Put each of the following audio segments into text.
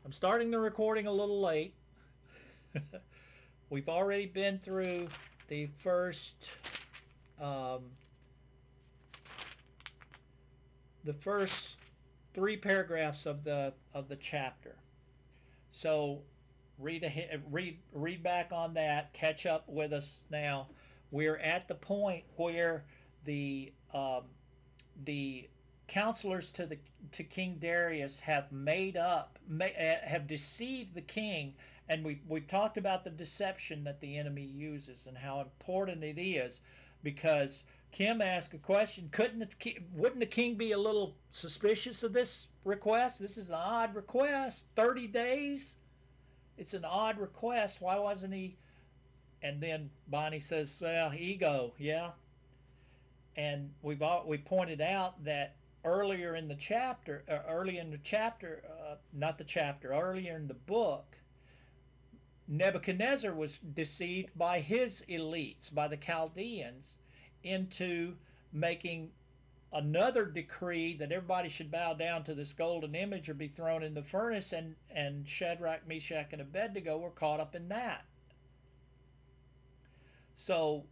I'm starting the recording a little late. We've already been through the um, first three paragraphs of the chapter. So read back on that. Catch up with us now. We're at the point where the the counselors to King Darius have have deceived the king, and we've talked about the deception that the enemy uses and how important it is, because Kim asked a question: wouldn't the king be a little suspicious of this request? This is an odd request. 30 days. It's an odd request. Why wasn't he? And then Bonnie says, "Well, ego, yeah." And we pointed out that early in the chapter, not the chapter, earlier in the book, Nebuchadnezzar was deceived by his elites, by the Chaldeans, into making another decree that everybody should bow down to this golden image or be thrown in the furnace, and Shadrach, Meshach, and Abednego were caught up in that. So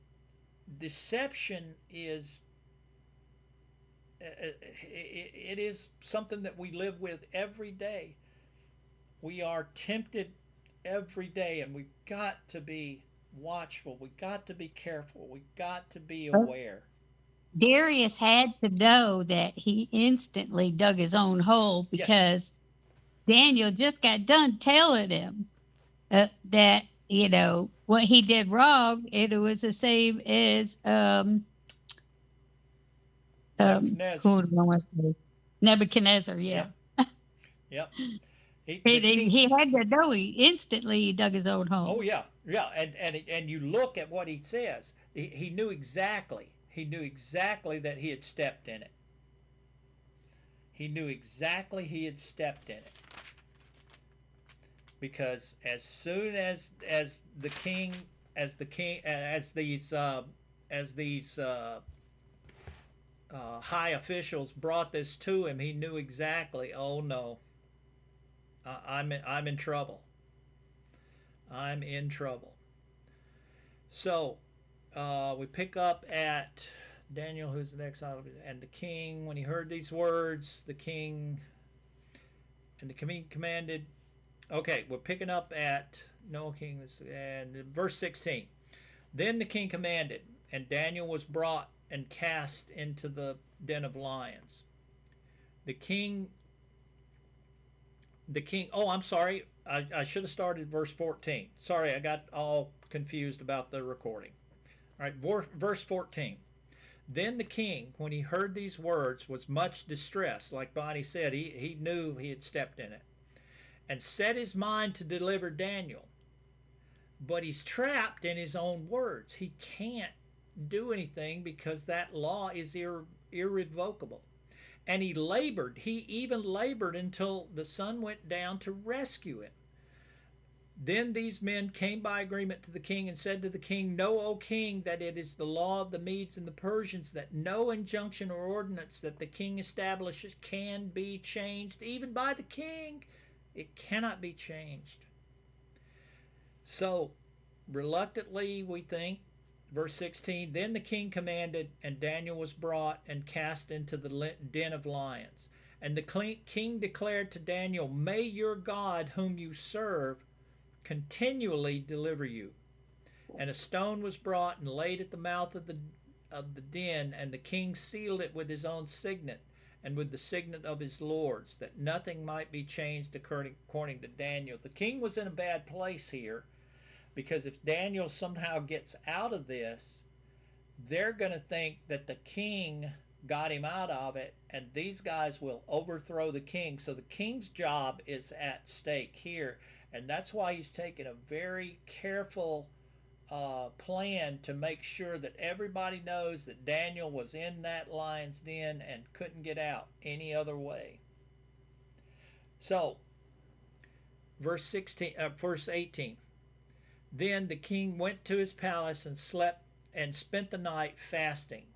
deception is it is something that we live with every day. We are tempted every day, and we've got to be watchful. We've got to be careful. We've got to be Well, aware. Darius had to know that he instantly dug his own hole Yes. because Daniel just got done telling him that, what he did wrong, and it was the same as Nebuchadnezzar. who do I want to say? Nebuchadnezzar, yeah. Yep. Yep. The He, king. he had to know he instantly he dug his own Oh hole. yeah, yeah. And you look at what he says. He knew exactly. He knew exactly that he had stepped in it. He knew exactly he had stepped in it, because as soon as the king as the king as these high officials brought this to him, he knew exactly. Oh no, I'm in trouble. I'm in trouble. So we pick up at Daniel, who's the next, and the king, when he heard these words, the king and the king commanded. Okay, we're picking up at no king, and verse 16. Then the king commanded, and Daniel was brought and cast into the den of lions. The king, oh, I'm sorry. I should have started verse 14. Sorry, I got all confused about the recording. All right, verse 14. Then the king, when he heard these words, was much distressed. Like Bonnie said, he knew he had stepped in it, and set his mind to deliver Daniel. But he's trapped in his own words. He can't do anything because that law is irrevocable. And he even labored until the sun went down to rescue him. Then these men came by agreement to the king and said to the king, "Know, O king, that it is the law of the Medes and the Persians that no injunction or ordinance that the king establishes can be changed, even by the king. It cannot be changed." So, reluctantly, we think, verse 16, then the king commanded, and Daniel was brought and cast into the den of lions. And the king declared to Daniel, "May your God, whom you serve, continually deliver you." And a stone was brought and laid at the mouth of the den, and the king sealed it with his own signet and with the signet of his lords, that nothing might be changed according to Daniel. The king was in a bad place here, because if Daniel somehow gets out of this, they're going to think that the king got him out of it, and these guys will overthrow the king. So the king's job is at stake here, and that's why he's taking a very careful plan to make sure that everybody knows that Daniel was in that lion's den and couldn't get out any other way. So, verse 18. Then the king went to his palace and slept and spent the night fasting.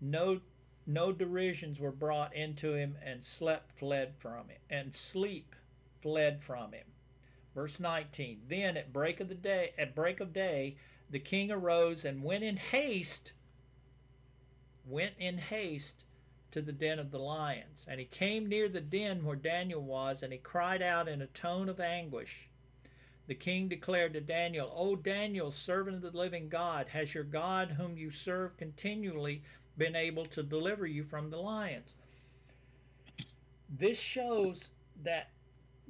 No no derisions were brought into him, and sleep fled from fled from him. Verse 19. Then at break of day, the king arose and went in haste to the den of the lions. And he came near the den where Daniel was, and he cried out in a tone of anguish. The king declared to Daniel, O Daniel, servant of the living God, has your God, whom you serve continually, been able to deliver you from the lions? This shows that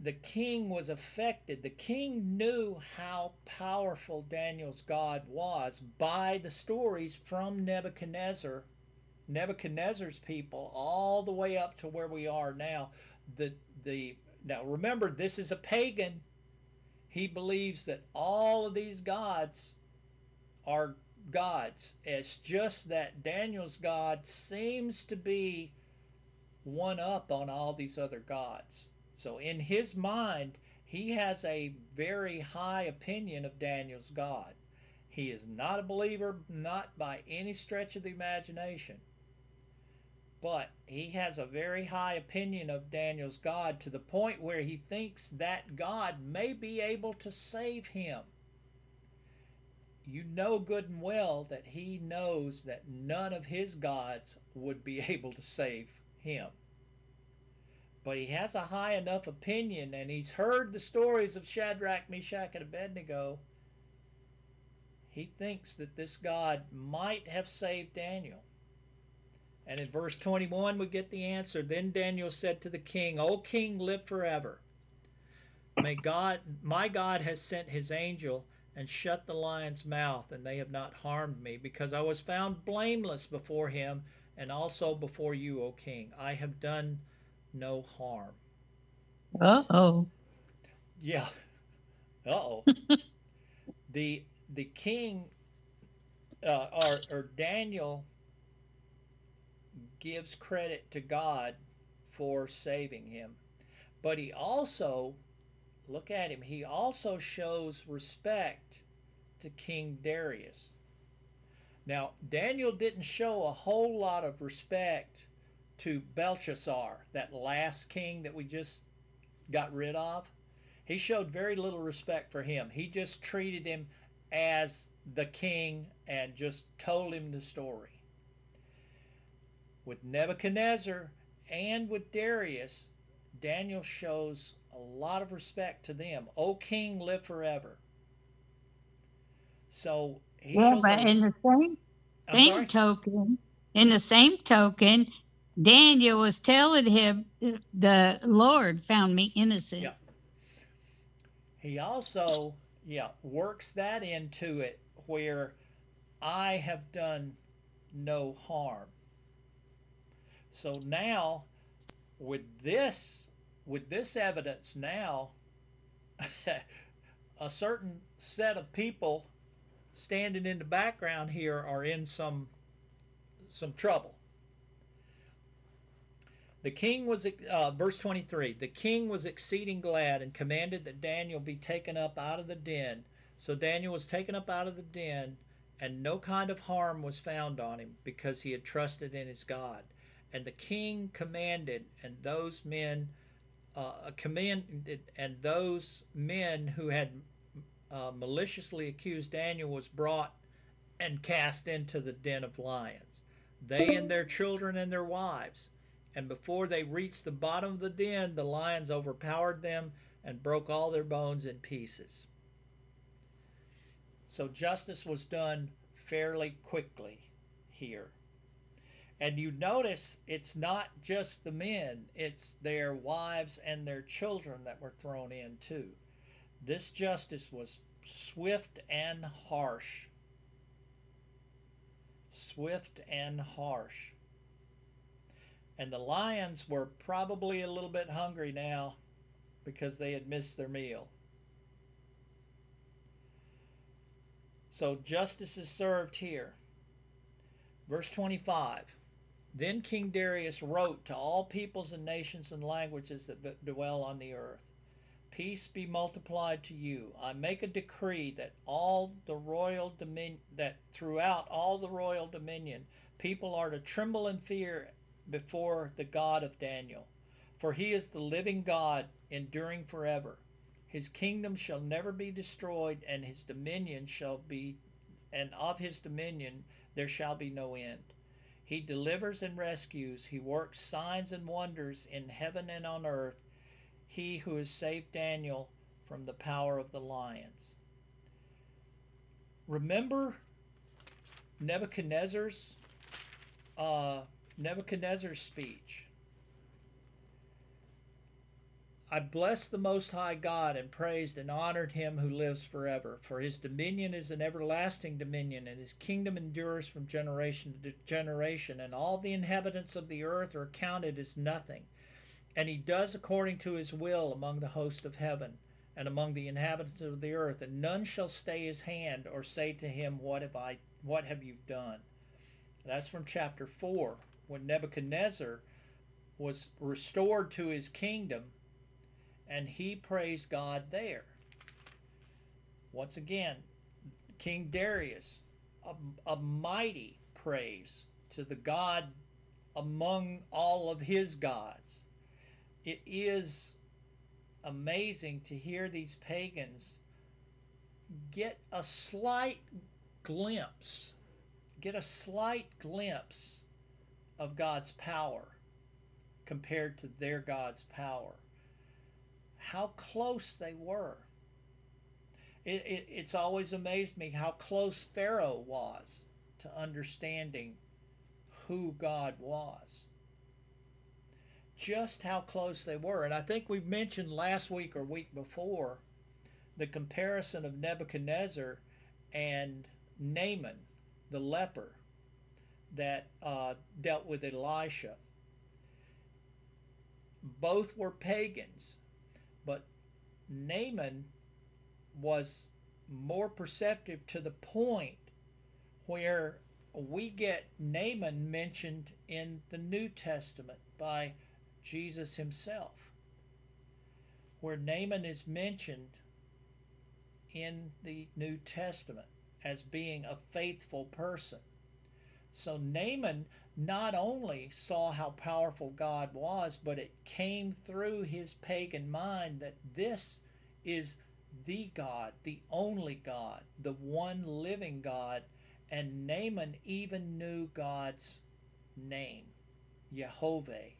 the king was affected. The king knew how powerful Daniel's God was by the stories from Nebuchadnezzar's people, all the way up to where we are now. The the Now remember, this is a pagan. He believes that all of these gods are gods. It's just that Daniel's God seems to be one up on all these other gods. So in his mind, he has a very high opinion of Daniel's God. He is not a believer, not by any stretch of the imagination, but he has a very high opinion of Daniel's God, to the point where he thinks that God may be able to save him. You know good and well that he knows that none of his gods would be able to save him. But he has a high enough opinion, and he's heard the stories of Shadrach, Meshach, and Abednego. He thinks that this God might have saved Daniel. And in verse 21, we get the answer. Then Daniel said to the king, O king, live forever. My God has sent his angel and shut the lion's mouth, and they have not harmed me, because I was found blameless before him and also before you, O king. I have done no harm. Uh-oh. Yeah. Uh-oh. The the king, or Daniel, gives credit to God for saving him, but he also, look at him, he also shows respect to King Darius. Now, Daniel didn't show a whole lot of respect to Belshazzar, that last king that we just got rid of. He showed very little respect for him. He just treated him as the king and just told him the story. With Nebuchadnezzar and with Darius, Daniel shows a lot of respect to them. O king, live forever. So he Yeah, shows but a. in the same I'm same sorry? token, in the same token, Daniel was telling him, the Lord found me Yeah. innocent. He also, yeah, works that into it, where I have done no harm. So now, with this with this evidence now, a certain set of people standing in the background here are in some trouble. The king was, verse 23, the king was exceeding glad and commanded that Daniel be taken up out of the den. So Daniel was taken up out of the den, and no kind of harm was found on him, because he had trusted in his God. And the king commanded, and those men who had maliciously accused Daniel was brought and cast into the den of lions, they and their children and their wives. And before they reached the bottom of the den, the lions overpowered them and broke all their bones in pieces. So justice was done fairly quickly here. And you notice it's not just the men, it's their wives and their children that were thrown in too. This justice was swift and harsh. Swift and harsh. And the lions were probably a little bit hungry now, because they had missed their meal. So justice is served here. Verse 25. Then King Darius wrote to all peoples and nations and languages that dwell on the earth: Peace be multiplied to you. I make a decree that throughout all the royal dominion, people are to tremble and fear before the God of Daniel. For he is the living God, enduring forever. His kingdom shall never be destroyed, and of his dominion there shall be no end. He delivers and rescues. He works signs and wonders in heaven and on earth. He who has saved Daniel from the power of the lions. Remember Nebuchadnezzar's uh, Nebuchadnezzar's speech. I blessed the Most High God and praised and honored him who lives forever. For his dominion is an everlasting dominion, and his kingdom endures from generation to generation, and all the inhabitants of the earth are counted as nothing. And he does according to his will among the host of heaven and among the inhabitants of the earth, and none shall stay his hand or say to him, what have you done? That's from chapter 4, when Nebuchadnezzar was restored to his kingdom, and he praised God there. Once again, King Darius, a mighty praise to the God among all of his gods. It is amazing to hear these pagans get a slight glimpse, of God's power compared to their God's power. How close they were. It's always amazed me how close Pharaoh was to understanding who God was. Just how close they were. And I think we mentioned last week or week before the comparison of Nebuchadnezzar and Naaman, the leper that dealt with Elisha. Both were pagans, but Naaman was more perceptive to the point where we get Naaman mentioned in the New Testament by Jesus himself, where Naaman is mentioned in the New Testament as being a faithful person. So Naaman not only saw how powerful God was, but it came through his pagan mind that this is the God, the only God, the one living God. And Naaman even knew God's name, Jehovah.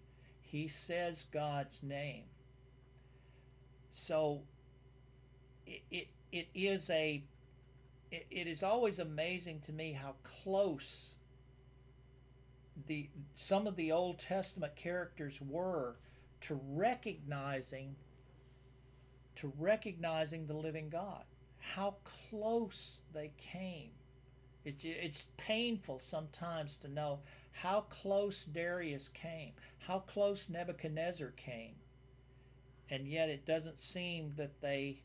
He says God's name. So it is it is always amazing to me how close the some of the Old Testament characters were to recognizing the living God. How close they came. It's painful sometimes to know how close Darius came, how close Nebuchadnezzar came, and yet it doesn't seem that they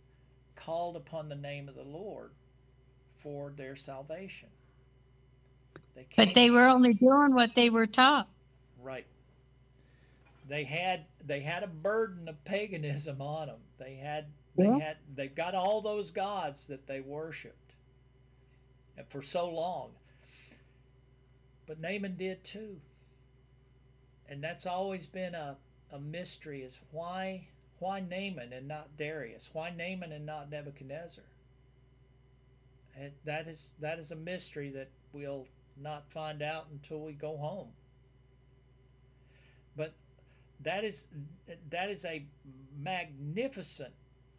called upon the name of the Lord for their salvation. They But came they were only doing what they were taught. right. They had a burden of paganism on them. Yeah. They've got all those gods that they worshipped for so long. But Naaman did too. And that's always been a mystery, is why Naaman and not Darius? Why Naaman and not Nebuchadnezzar? And that is a mystery that we'll not find out until we go home. But that is that is a magnificent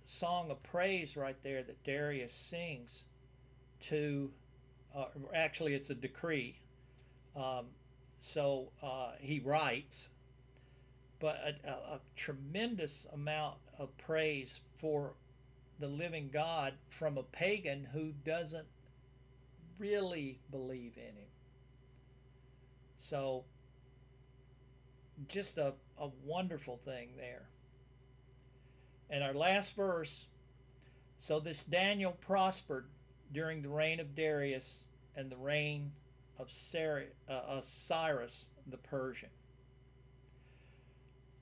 song of praise right there that Darius sings to. Actually, it's a decree. Um, so he writes, but a tremendous amount of praise for the living God from a pagan who doesn't really believe in him. So just a wonderful thing there. And our last verse, so this Daniel prospered during the reign of Darius and the reign of Cyrus the Persian.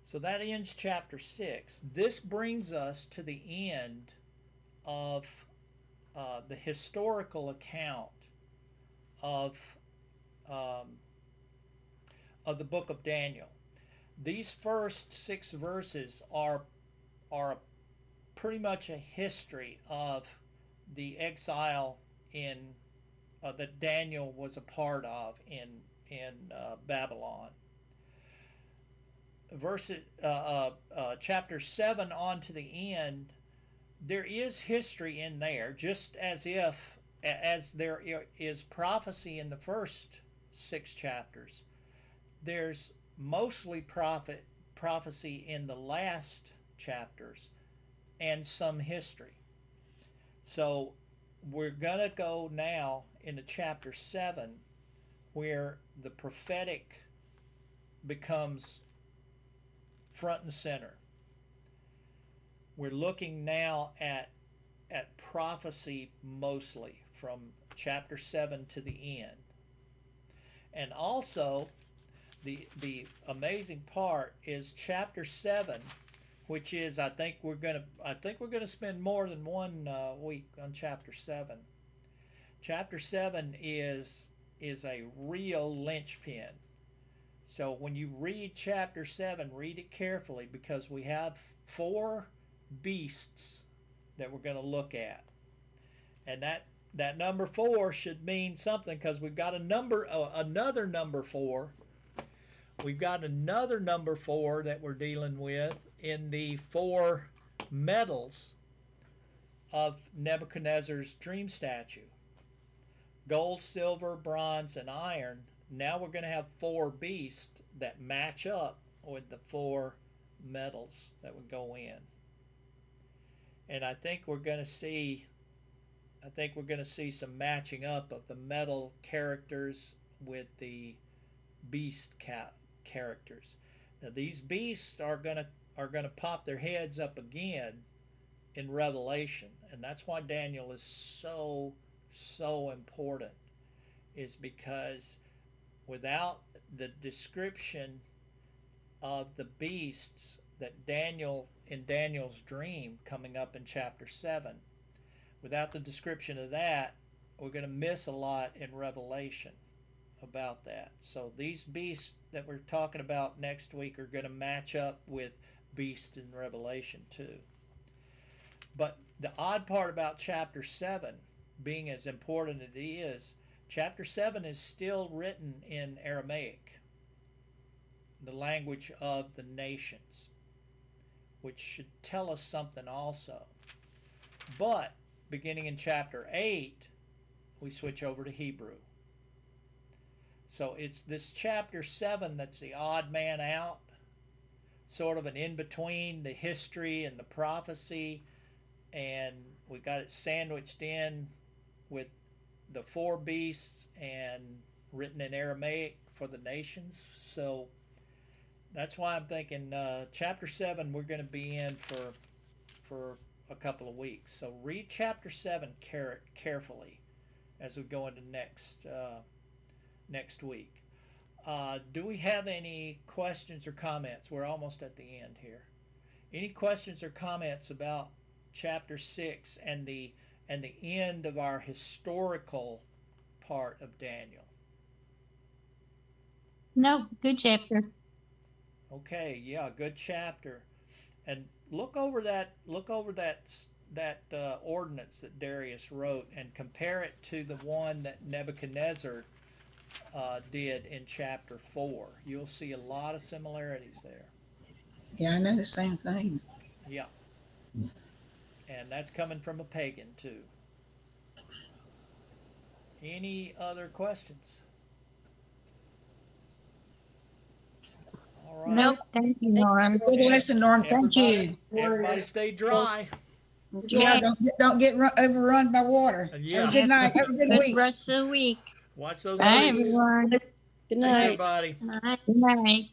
So that ends chapter 6. This brings us to the end of the historical account of, um, of the book of Daniel. these first 6 verses are pretty much a history of the exile in that Daniel was a part of in Babylon. Chapter 7 on to the end, there is history in there, just as there is prophecy in the first 6 chapters. There's mostly prophecy in the last chapters and some history. So we're going to go now into chapter 7, where the prophetic becomes front and center. We're looking now at prophecy mostly from chapter 7 to the end. And also, the amazing part is chapter 7, which is I think we're gonna spend more than one week on chapter 7. Chapter 7 is a real linchpin. So when you read chapter 7, read it carefully, because we have 4 beasts that we're going to look at, and that number 4 should mean something, because we've got another number 4. We've got another number 4 that we're dealing with in the 4 metals of Nebuchadnezzar's dream statue: gold, silver, bronze, and iron. Now we're going to have 4 beasts that match up with the 4 metals that would go in. And I think we're going to see some matching up of the metal characters with the beast characters. Now these beasts are going to pop their heads up again in Revelation, and that's why Daniel is so important, is because without the description of the beasts that in Daniel's dream coming up in chapter 7, without the description of that, we're going to miss a lot in Revelation about that. So these beasts that we're talking about next week are going to match up with beasts in Revelation too. But the odd part about chapter 7 being as important as it is, chapter 7 is still written in Aramaic, the language of the nations, which should tell us something also. But beginning in chapter 8, we switch over to Hebrew. So it's this chapter 7 that's the odd man out, sort of an in-between the history and the prophecy, and we got it sandwiched in with the 4 beasts and written in Aramaic for the nations. So that's why I'm thinking chapter 7 we're going to be in for a couple of weeks. So read chapter 7 carefully as we go into next week. Do we have any questions or comments? We're almost at the end here. Any questions or comments about chapter 6 and the end of our historical part of Daniel? No, good chapter. Okay, yeah, good chapter. And look over that ordinance that Darius wrote and compare it to the one that Nebuchadnezzar did in chapter 4. You'll see a lot of similarities there. Yeah, I know the same thing. Yeah. And that's coming from a pagan too. Any other questions? All right. Nope. Thank you, Norm. Good lesson, Norm. Thank you. Everybody stay dry. Yeah, don't get overrun by water. Yeah. Have a good night. Have a good week. Rest of the week. Watch those Bye, leaves. everyone. Good Thanks, night. everybody. Night. Good night.